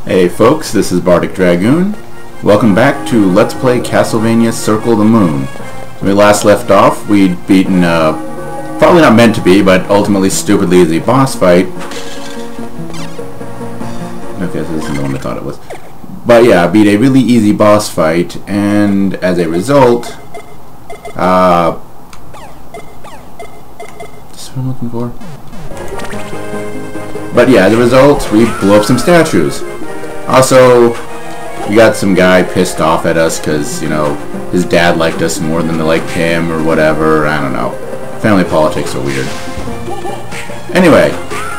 Hey folks, this is Bardic Dragoon. Welcome back to Let's Play Castlevania Circle the Moon. When we last left off, we'd beaten probably not meant to be, but ultimately stupidly easy boss fight. Okay, so this isn't the one I thought it was. But yeah, beat a really easy boss fight, and as a result, this is what I'm looking for. But yeah, as a result, we blew up some statues. Also, we got some guy pissed off at us because, you know, his dad liked us more than they liked him or whatever. I don't know. Family politics are weird. Anyway,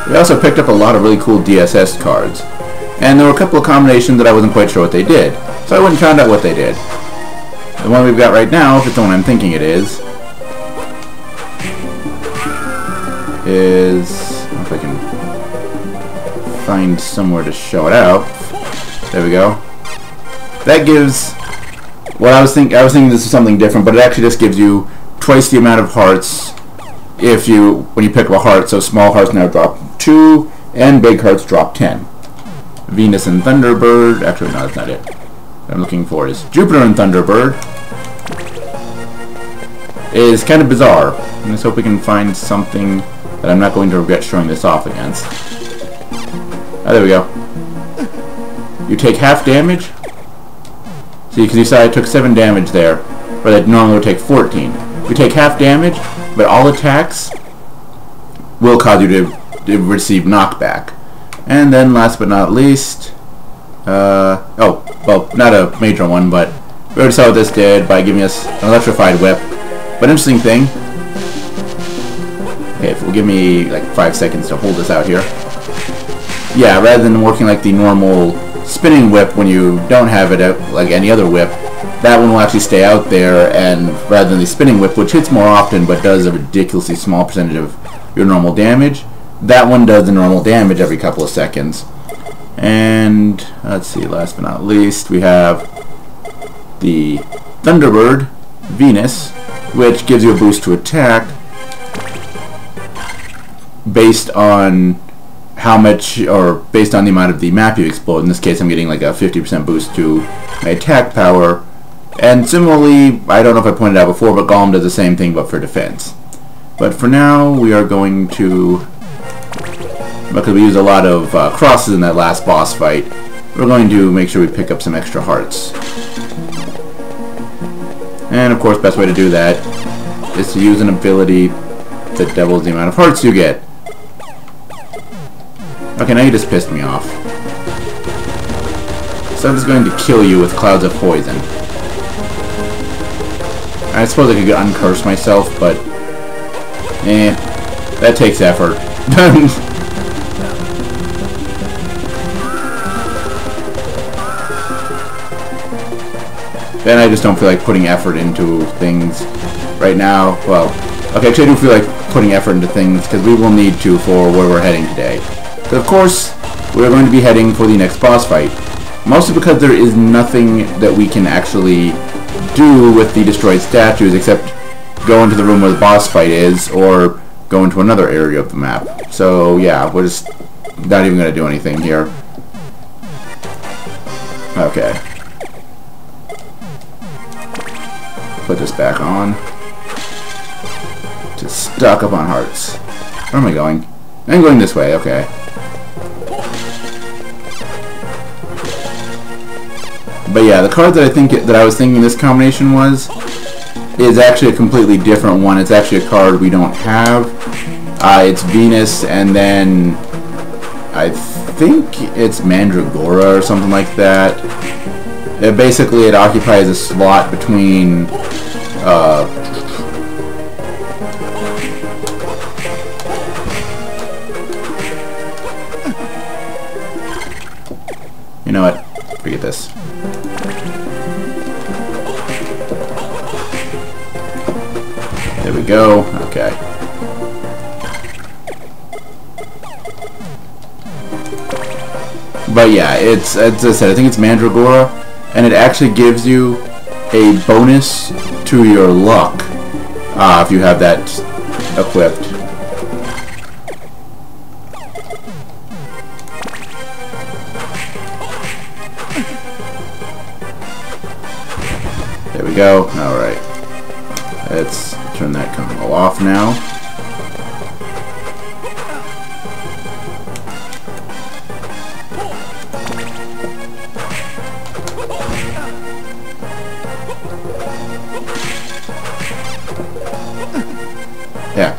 we also picked up a lot of really cool DSS cards. And there were a couple of combinations that I wasn't quite sure what they did. So I went and found out what they did. The one we've got right now, if it's the one I'm thinking it is... I don't know if I can find somewhere to show it out. There we go. That gives... What I was thinking this is something different, but it actually just gives you twice the amount of hearts when you pick up a heart. So small hearts now drop 2, and big hearts drop 10. Venus and Thunderbird. Actually, no, that's not it. What I'm looking for is Jupiter and Thunderbird. Is kind of bizarre. Let's hope we can find something that I'm not going to regret showing this off against. Oh, there we go. You take half damage. See, because you saw I took 7 damage there, where that normally would take 14. You take half damage, but all attacks will cause you to receive knockback. And then, last but not least, oh, well, not a major one, but we already saw what this did by giving us an electrified whip. But interesting thing, okay, if it will give me like 5 seconds to hold this out here. Yeah, rather than working like the normal spinning whip when you don't have it out like any other whip, that one will actually stay out there, and rather than the spinning whip, which hits more often but does a ridiculously small percentage of your normal damage, that one does the normal damage every couple of seconds. And let's see, last but not least, we have the Thunderbird Venus, which gives you a boost to attack based on how much, or based on the amount of the map you explode. In this case, I'm getting like a 50% boost to my attack power. And similarly, I don't know if I pointed out before, but Golem does the same thing but for defense. But for now, we are going to, because we used a lot of crosses in that last boss fight, we're going to make sure we pick up some extra hearts. And of course, best way to do that is to use an ability that doubles the amount of hearts you get. Okay, now you just pissed me off. So I'm just going to kill you with clouds of poison. I suppose I could uncurse myself, but that takes effort. Then I just don't feel like putting effort into things right now. Well, okay, actually I do feel like putting effort into things because we will need to for where we're heading today. But of course, we're going to be heading for the next boss fight. Mostly because there is nothing that we can actually do with the destroyed statues except go into the room where the boss fight is or go into another area of the map. So yeah, we're just not even going to do anything here. Okay. Put this back on. Just stock up on hearts. Where am I going? I'm going this way, okay. But yeah, the card that I was thinking this combination is actually a completely different one. It's actually a card we don't have. It's Venus, and then I think it's Mandragora or something like that. Basically, it occupies a slot between you know what? Forget this. There we go. Okay. But yeah, it's, as I said, I think it's Mandragora, and it actually gives you a bonus to your luck if you have that equipped. we go. Alright. Let's turn that combo off now. Yeah.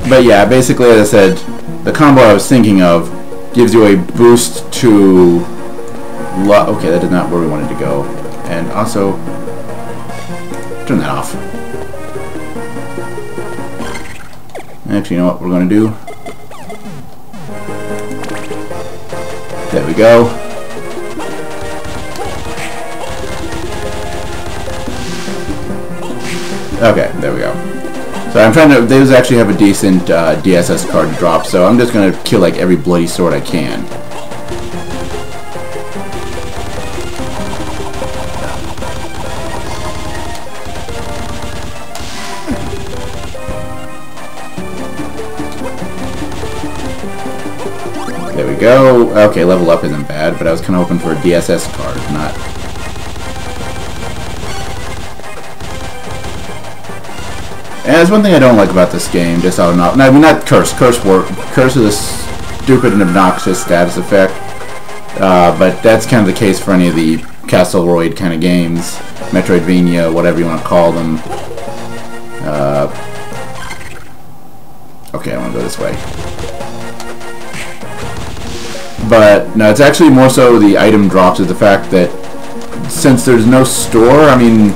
But yeah, basically, as I said, the combo I was thinking of gives you a boost to... Okay, that is not where we wanted to go. And also... turn that off. Actually, you know what we're going to do? There we go. Okay, there we go. So I'm trying to... Those actually have a decent DSS card drop, so I'm just going to kill like every bloody sword I can. There we go. Okay, level up isn't bad, but I was kind of hoping for a DSS card, not... And that's one thing I don't like about this game, just out of not... I mean, not Curse. Curse is a stupid and obnoxious status effect, but that's kind of the case for any of the Castlevania kind of games, Metroidvania, whatever you want to call them. Okay, I want to go this way. But no, it's actually more so the item drops is the fact that since there's no store, I mean,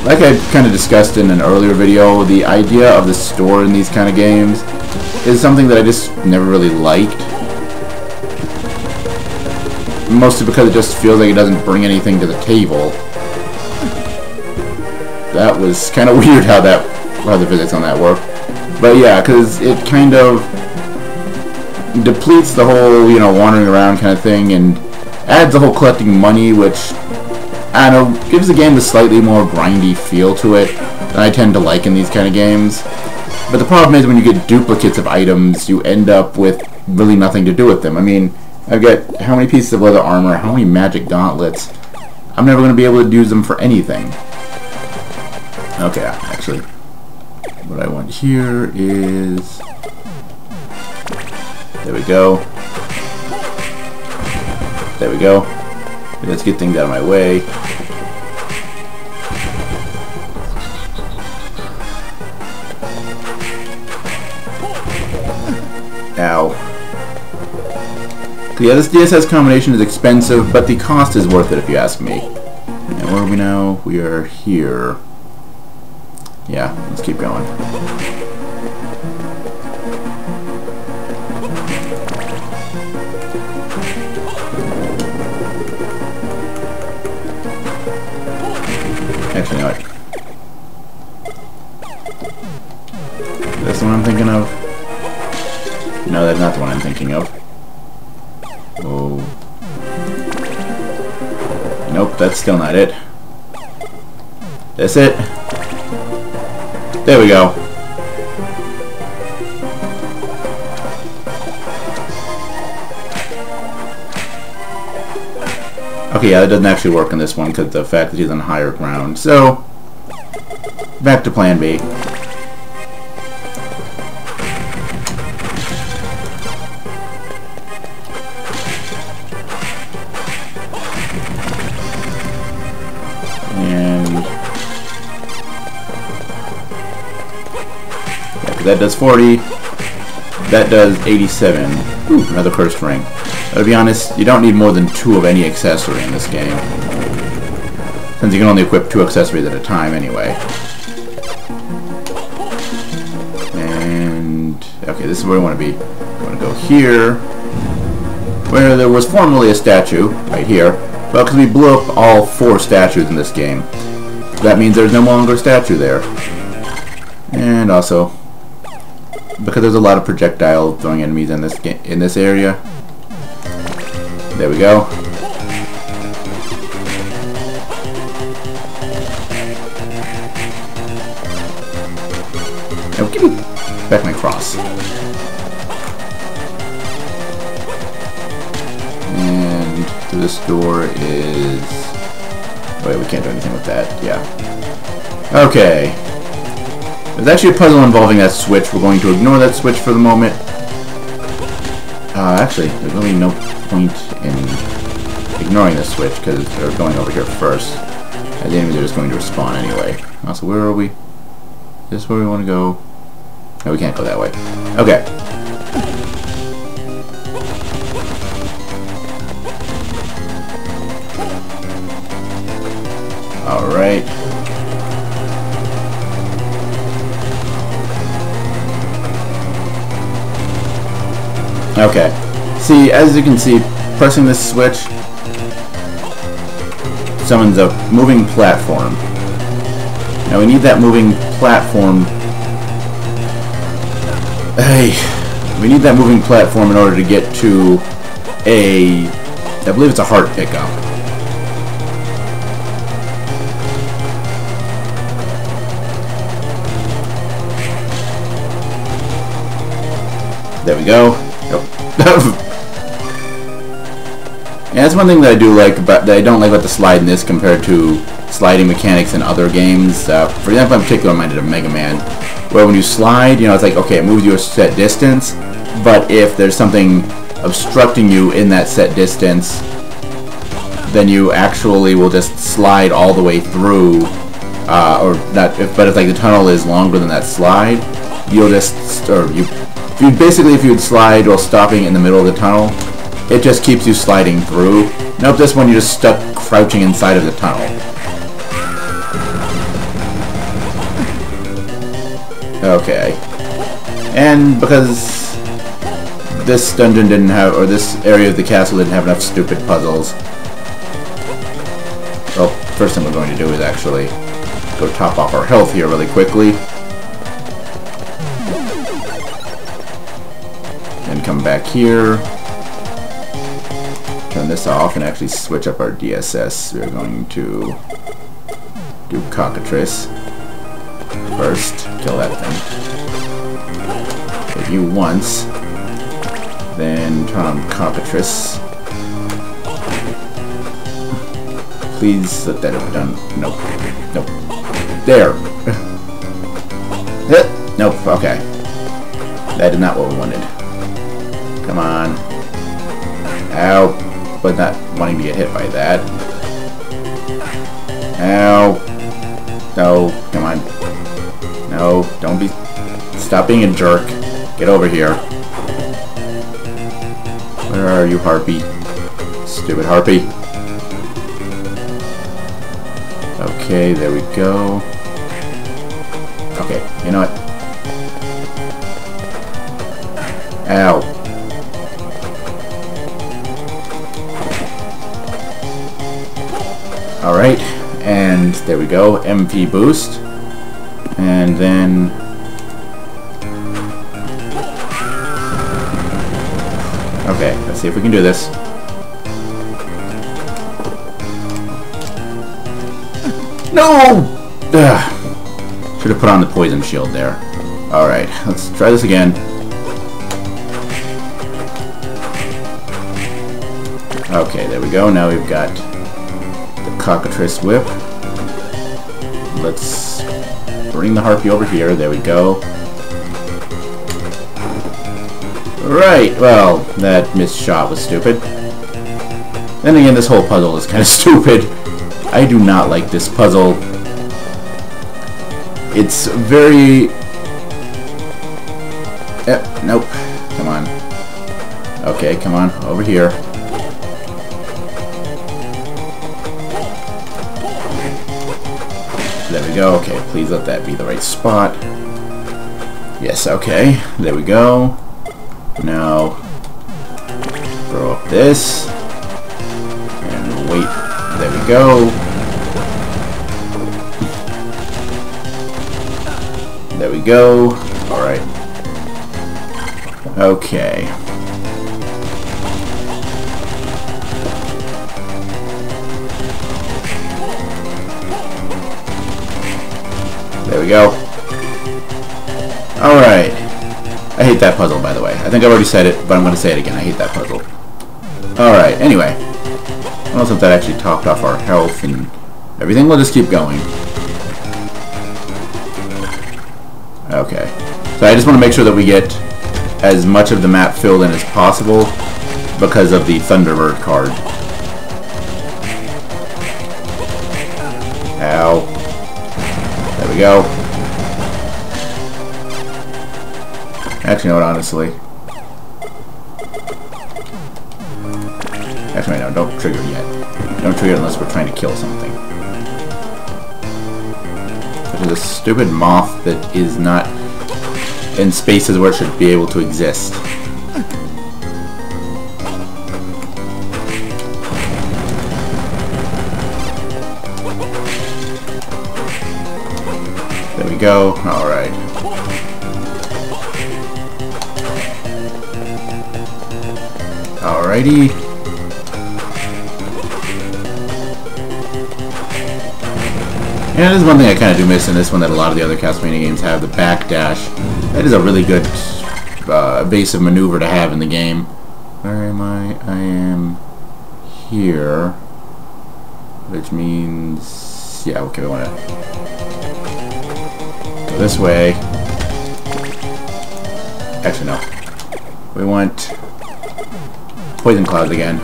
like I kind of discussed in an earlier video, the idea of the store in these kind of games is something that I just never really liked. Mostly because it just feels like it doesn't bring anything to the table. That was kind of weird how the physics on that worked. But yeah, because it kind of depletes the whole, you know, wandering around kind of thing, and adds the whole collecting money, which, I don't know, gives the game a slightly more grindy feel to it than I tend to like in these kind of games. But the problem is when you get duplicates of items, you end up with really nothing to do with them. I mean, I've got how many pieces of leather armor, how many magic gauntlets. I'm never going to be able to use them for anything. Okay, actually, what I want here is... There we go. There we go. Let's get things out of my way. Ow. Yeah, this DSS combination is expensive, but the cost is worth it if you ask me. And where are we now? We are here. Yeah, let's keep going. Actually, no. Is this the one I'm thinking of? No, that's not the one I'm thinking of. Oh. Nope, that's still not it. That's it. There we go. Okay, yeah, that doesn't actually work on this one because of the fact that he's on higher ground. So, back to plan B. And yeah, that does 40. That does 87. Ooh, another cursed ring. To be honest, you don't need more than 2 of any accessory in this game, since you can only equip 2 accessories at a time anyway. And okay, this is where we want to be. We want to go here, where there was formerly a statue, right here. Well, because we blew up all 4 statues in this game, that means there's no longer a statue there. And also, because there's a lot of projectile throwing enemies in this area. There we go. Now give me back my cross. And through this door is... Wait, we can't do anything with that. Yeah. Okay. There's actually a puzzle involving that switch. We're going to ignore that switch for the moment. Actually, there's really no point in ignoring this switch because they're going over here first. And the enemies are just going to respawn anyway. Also, where are we? Is this where we want to go? No, we can't go that way. Okay. Alright. Okay. See, as you can see, pressing this switch summons a moving platform. Now we need that moving platform. Hey, we need that moving platform in order to get to I believe it's a heart pickup. There we go. Yeah, that's one thing that I do like about that I don't like about the slide in this compared to sliding mechanics in other games. For example, in particular, I'm reminded of Mega Man, where when you slide, you know, it's like, okay, it moves you a set distance, but if there's something obstructing you in that set distance, then you actually will just slide all the way through, or not. But if like the tunnel is longer than that slide, you'll just, if you would slide while stopping in the middle of the tunnel, it just keeps you sliding through. Nope, this one you're just stuck crouching inside of the tunnel. Okay. And because this dungeon didn't have, or this area of the castle didn't have enough stupid puzzles, well, first thing we're going to do is actually go top off our health here really quickly. Then come back here. Turn this off and actually switch up our DSS. We're going to do Cockatrice first. Kill that thing. Hit you once. Then turn on Cockatrice. Please let that have done. Nope. Nope. There. Nope. Okay. That is not what we wanted. Come on. Ow. But not wanting to get hit by that. Ow. No. Come on. No. Don't be... Stop being a jerk. Get over here. Where are you, Harpy? Stupid Harpy. Okay, there we go. Okay, you know what? Ow. Alright, and there we go, MP boost. And then... Okay, let's see if we can do this. No! Ugh. Should have put on the poison shield there. Alright, let's try this again. Okay, there we go. Now we've got Cockatrice Whip. Let's bring the Harpy over here. There we go. Right, well, that missed shot was stupid. Then again, this whole puzzle is kind of stupid. I do not like this puzzle. It's very... nope. Come on. Okay, come on. Over here. There we go. Okay, please let that be the right spot. Yes, okay. There we go. Now, throw up this. And wait. There we go. There we go. Alright. Okay. There we go. Alright. I hate that puzzle, by the way. I think I've already said it, but I'm going to say it again. I hate that puzzle. Alright, anyway. I don't know if that actually topped off our health and everything. We'll just keep going. Okay. So I just want to make sure that we get as much of the map filled in as possible because of the Thunderbird card. Ow. There we go. Actually, no, honestly. Actually, no, don't trigger it yet. Don't trigger it unless we're trying to kill something. There's a stupid moth that is not in spaces where it should be able to exist. There we go. Alright. Alrighty. Yeah, this is one thing I kind of do miss in this one that a lot of the other Castlevania games have, the backdash. That is a really good evasive maneuver to have in the game. Where am I? I am here. Which means... yeah, okay, we want to go this way. Actually, no. We want poison clouds again.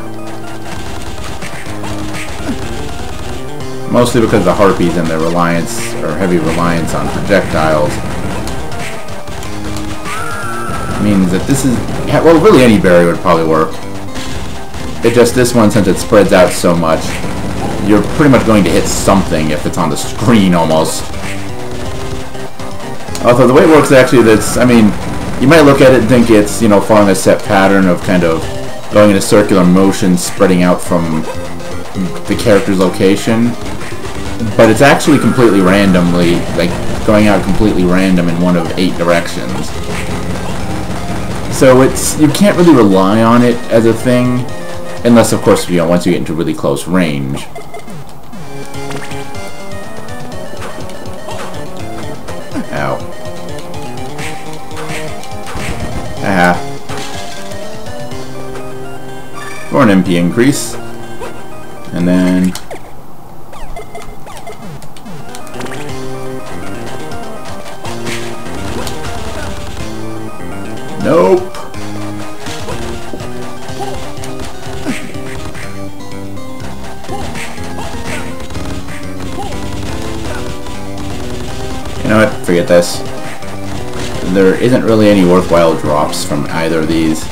Mostly because the harpies and their reliance, or heavy reliance on projectiles, means that this is, well, really any berry would probably work. It just, this one, since it spreads out so much, you're pretty much going to hit something if it's on the screen almost. Although the way it works actually, that's, I mean, you might look at it and think it's, you know, following a set pattern of kind of going in a circular motion, spreading out from the character's location. But it's actually completely randomly, like, going out completely random in one of 8 directions. So it's, you can't really rely on it as a thing, unless, of course, you know, once you get into really close range. Ow. Ah. For an MP increase. And then... nope. You know what? Forget this. There isn't really any worthwhile drops from either of these.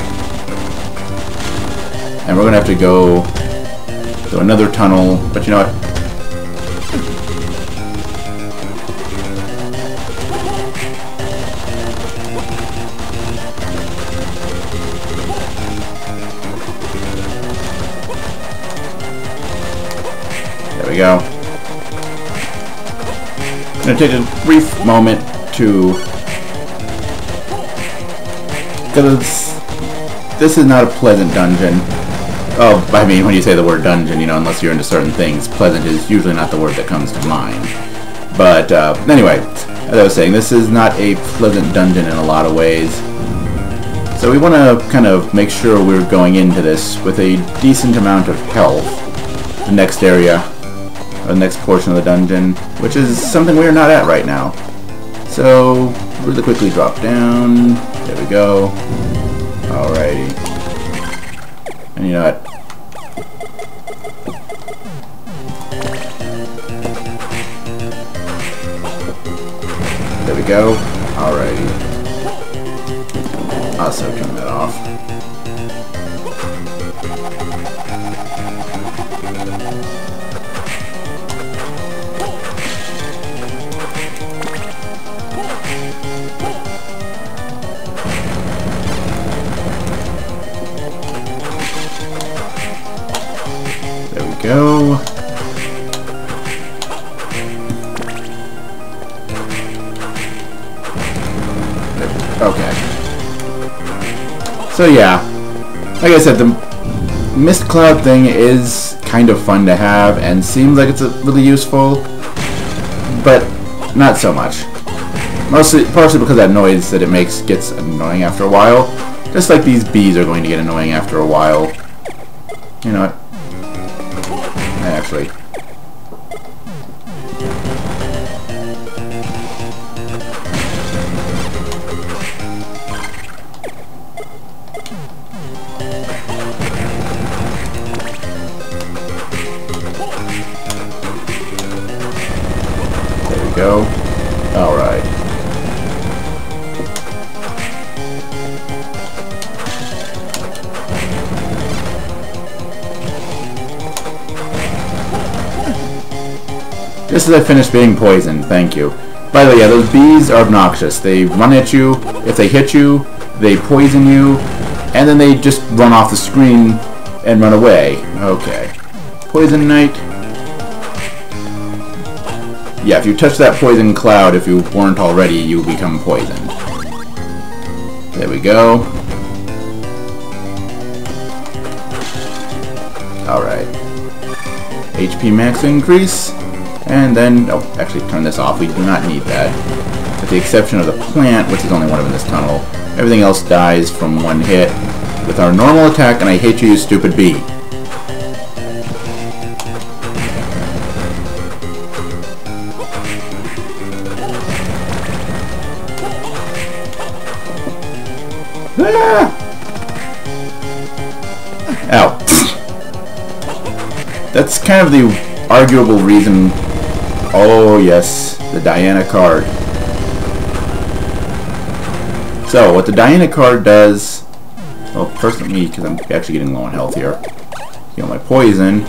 And we're gonna have to go to another tunnel, but you know what? There we go. I'm going to take a brief moment to... because this is not a pleasant dungeon. Oh, I mean, when you say the word dungeon, you know, unless you're into certain things, pleasant is usually not the word that comes to mind. But, anyway, as I was saying, this is not a pleasant dungeon in a lot of ways. So we want to kind of make sure we're going into this with a decent amount of health. The next area, or the next portion of the dungeon, which is something we're not at right now. So, really quickly drop down. There we go. Alrighty. And you know what? There we go. Alrighty. Also turn that off. There we go. Okay. So yeah, like I said, the mist cloud thing is kind of fun to have and seems like it's really useful, but not so much. Partially because that noise that it makes gets annoying after a while. Just like these bees are going to get annoying after a while. You know what? Actually. go. Alright. Just as I finished being poisoned, thank you. By the way, yeah, those bees are obnoxious. They run at you, if they hit you, they poison you, and then they just run off the screen and run away. Okay. Poison Knight. Yeah, if you touch that poison cloud, if you weren't already, you become poisoned. There we go. Alright. HP max increase. And then, oh, actually turn this off. We do not need that. With the exception of the plant, which is only one of them in this tunnel. Everything else dies from one hit with our normal attack, and I hate you, you stupid bee. Ah! Ow. That's kind of the arguable reason. Oh yes, the Diana card. So, what the Diana card does... Well, first let me, because I'm actually getting low on health here. Heal my poison.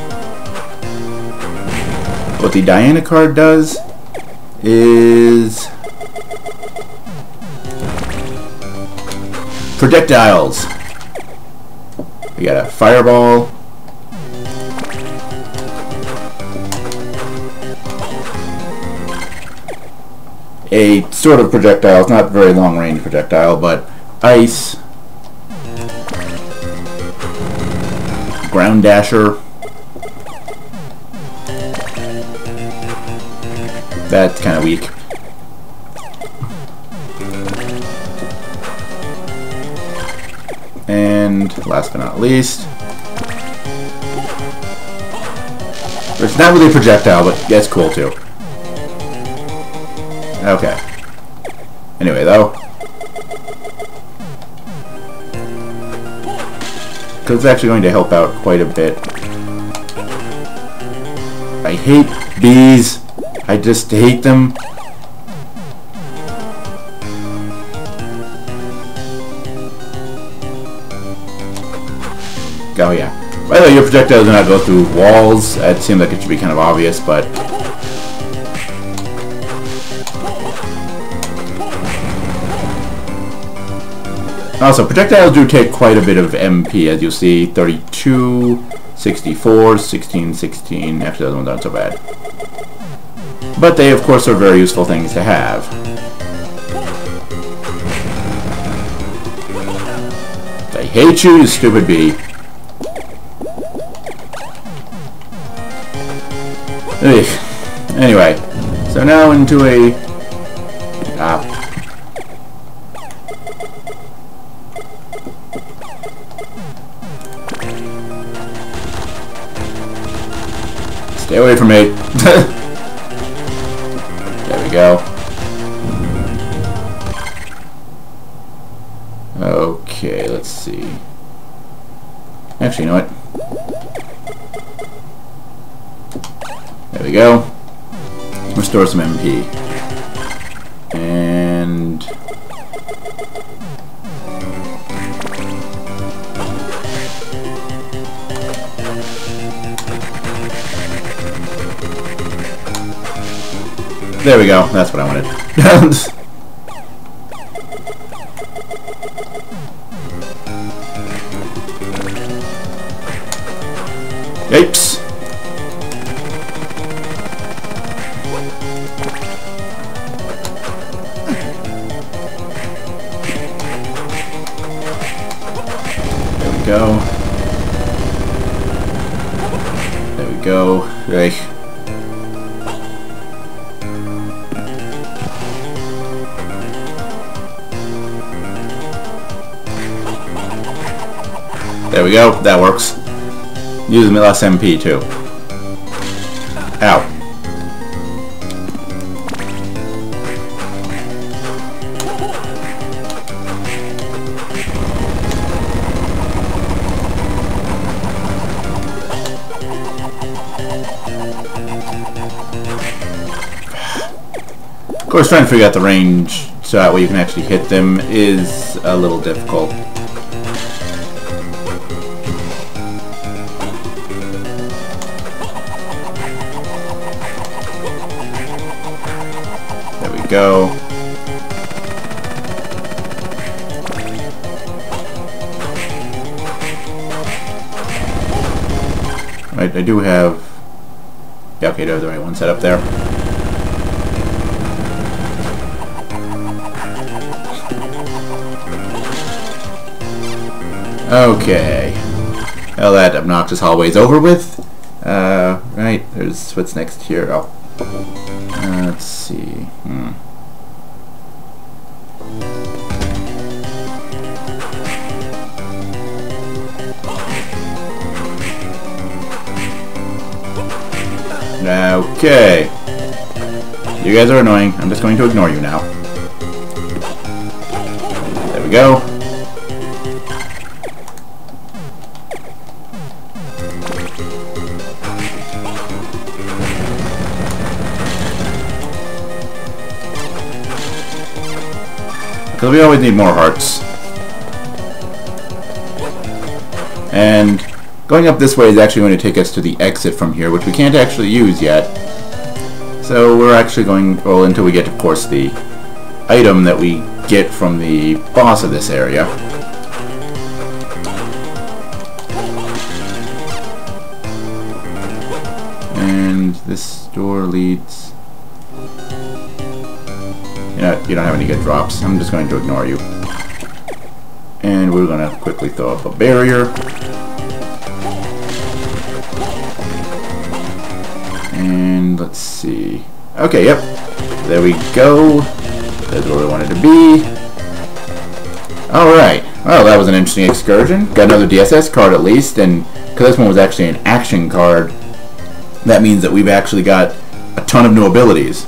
What the Diana card does is... projectiles. We got a fireball. A sort of projectile. It's not a very long range projectile, but ice. Ground dasher. That's kind of weak. And last but not least, it's not really a projectile, but that's cool too. Okay. Anyway, though, because it's actually going to help out quite a bit. I hate bees. I just hate them. Oh yeah. By the way, your projectiles do not go through walls. It seemed like it should be kind of obvious, but... Also, projectiles do take quite a bit of MP, as you'll see. 32, 64, 16, 16. Actually, those ones aren't so bad. But they, of course, are very useful things to have. I hate you, you stupid bee. Ugh. Anyway, so now into a... Stay away from me. There we go. Okay, let's see. Actually, you know what? There we go. Restore some MP. And... there we go. That's what I wanted. Yikes. There we go. There we go. Hey. There we go. That works. Use less MP too. Ow. course, trying to figure out the range so that way you can actually hit them is a little difficult. There we go. Right, I do have... Yeah, okay, there's the right one set up there. Okay. Well, that obnoxious hallway's over with. Right, there's what's next here. Oh. Let's see. Okay. You guys are annoying. I'm just going to ignore you now. There we go. Because we always need more hearts. And going up this way is actually going to take us to the exit from here, which we can't actually use yet. So we're actually going, well, until we get, of course, the item that we get from the boss of this area. And this door leads... You don't have any good drops. I'm just going to ignore you. And we're going to quickly throw up a barrier. And let's see. Okay, yep. There we go. That's where we wanted to be. Alright. Well, that was an interesting excursion. Got another DSS card at least. And because this one was actually an action card, that means that we've actually got a ton of new abilities.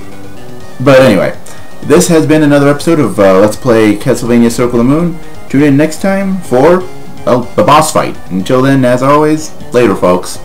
But anyway, this has been another episode of Let's Play Castlevania Circle of the Moon. Tune in next time for, well, the boss fight. Until then, as always, later, folks.